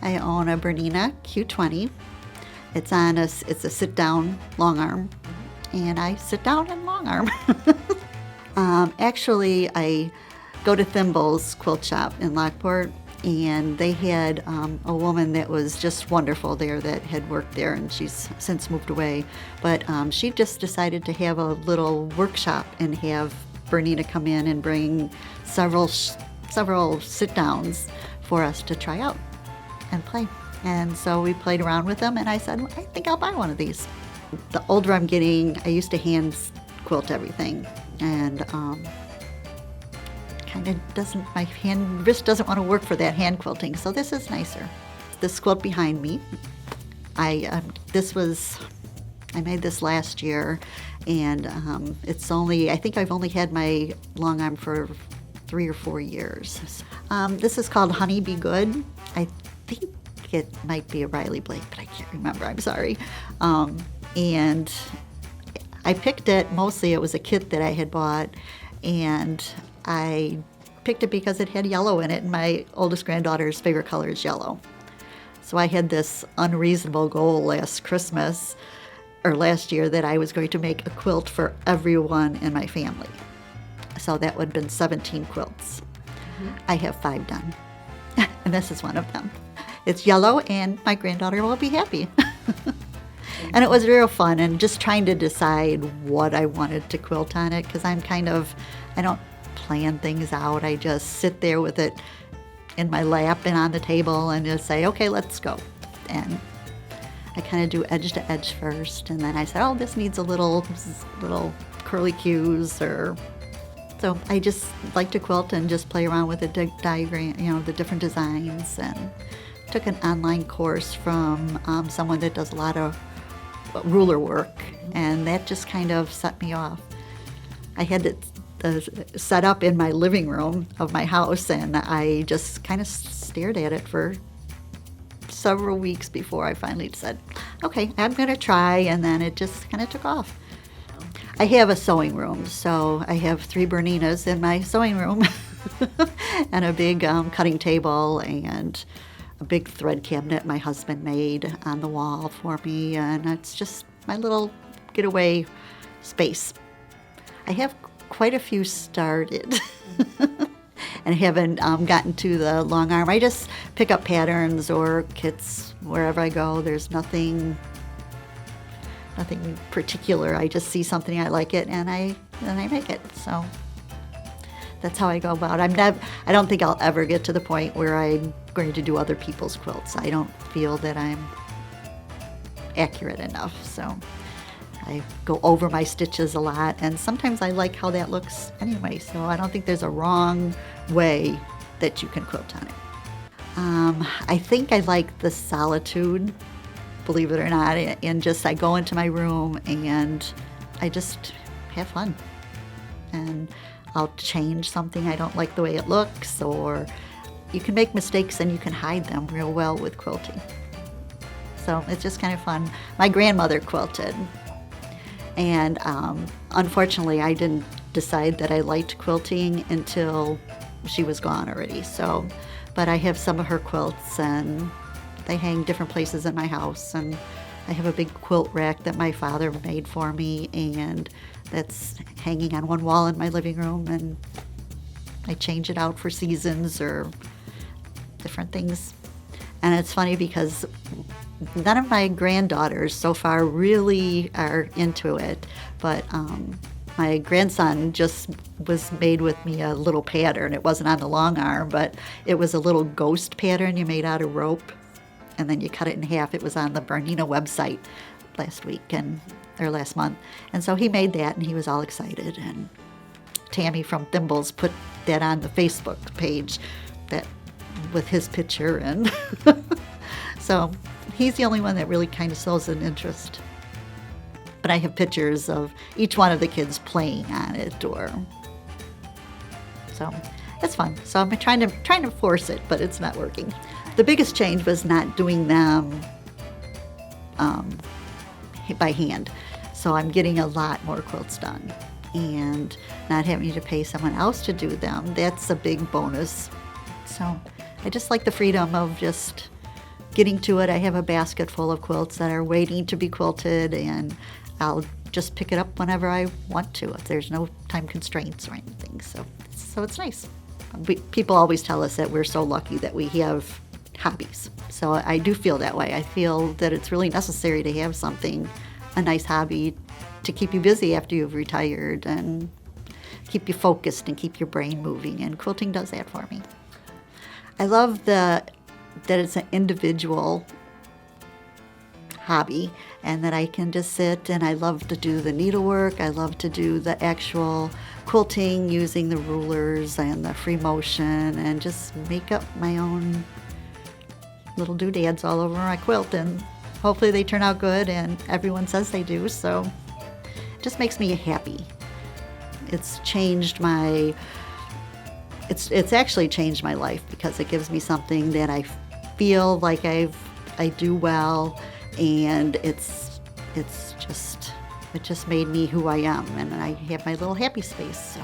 I own a BERNINA Q20. It's a sit-down long arm, and I sit down and long arm. Actually, I go to Thimble's quilt shop in Lockport, and they had a woman that was just wonderful there that had worked there, and she's since moved away. But she just decided to have a little workshop and have BERNINA come in and bring several sit-downs for us to try out and play. And so we played around with them, and I said, I think I'll buy one of these. The older I'm getting, I used to hand quilt everything, and my wrist doesn't want to work for that hand quilting, so this is nicer. This quilt behind me, I made this last year, and I think I've only had my long arm for 3 or 4 years. This is called Honey Be Good. I think it might be a Riley Blake, but I can't remember, I'm sorry. And I picked it, mostly it was a kit that I had bought, and I picked it because it had yellow in it, and my oldest granddaughter's favorite color is yellow. So I had this unreasonable goal last year, that I was going to make a quilt for everyone in my family. So that would have been 17 quilts. I have 5 done, and this is one of them. It's yellow, and my granddaughter will be happy. And it was real fun, and just trying to decide what I wanted to quilt on it, because I don't plan things out. I just sit there with it in my lap and on the table and just say, okay, let's go. And I kind of do edge to edge first, and then I said, oh, this needs a little curly cues, so I just like to quilt and just play around with the diagram, the different designs, and took an online course from someone that does a lot of ruler work, and that just kind of set me off. I had it set up in my living room of my house, and I just kind of stared at it for several weeks before I finally said, okay, I'm going to try, and then it just kind of took off. I have a sewing room, so I have 3 BERNINAs in my sewing room and a big cutting table and a big thread cabinet my husband made on the wall for me, and it's just my little getaway space. I have quite a few started and haven't gotten to the long arm. I just pick up patterns or kits wherever I go. There's nothing particular. I just see something, I like it, and I make it. So that's how I go about it. I don't think I'll ever get to the point where I'm going to do other people's quilts. I don't feel that I'm accurate enough, so I go over my stitches a lot, and sometimes I like how that looks anyway, so I don't think there's a wrong way that you can quilt on it. I think I like the solitude, believe it or not, and just I go into my room and I just have fun. And I'll change something I don't like the way it looks, or you can make mistakes and you can hide them real well with quilting. So it's just kind of fun. My grandmother quilted, and unfortunately I didn't decide that I liked quilting until she was gone already. So, but I have some of her quilts, and they hang different places in my house, and I have a big quilt rack that my father made for me, and that's hanging on one wall in my living room, and I change it out for seasons or different things. And it's funny because none of my granddaughters so far really are into it, but my grandson just was made with me a little pattern. It wasn't on the long arm, but it was a little ghost pattern you made out of rope, and then you cut it in half. It was on the BERNINA website last month. And so he made that, and he was all excited. And Tammy from Thimble's put that on the Facebook page with his picture. And so he's the only one that really kind of shows an interest. But I have pictures of each one of the kids playing on it, so it's fun. So I'm trying to force it, but it's not working. The biggest change was not doing them by hand. So I'm getting a lot more quilts done, and not having to pay someone else to do them. That's a big bonus. So I just like the freedom of just getting to it. I have a basket full of quilts that are waiting to be quilted, and I'll just pick it up whenever I want to if there's no time constraints or anything. So it's nice. People always tell us that we're so lucky that we have hobbies. So I do feel that way. I feel that it's really necessary to have something, a nice hobby, to keep you busy after you've retired and keep you focused and keep your brain moving, and quilting does that for me. I love that it's an individual hobby and that I can just sit, and I love to do the needlework. I love to do the actual quilting using the rulers and the free motion and just make up my own little doodads all over my quilt, and hopefully they turn out good, and everyone says they do, so it just makes me happy. It's changed my it's actually changed my life because it gives me something that I feel like I do well, and it just made me who I am, and I have my little happy space. So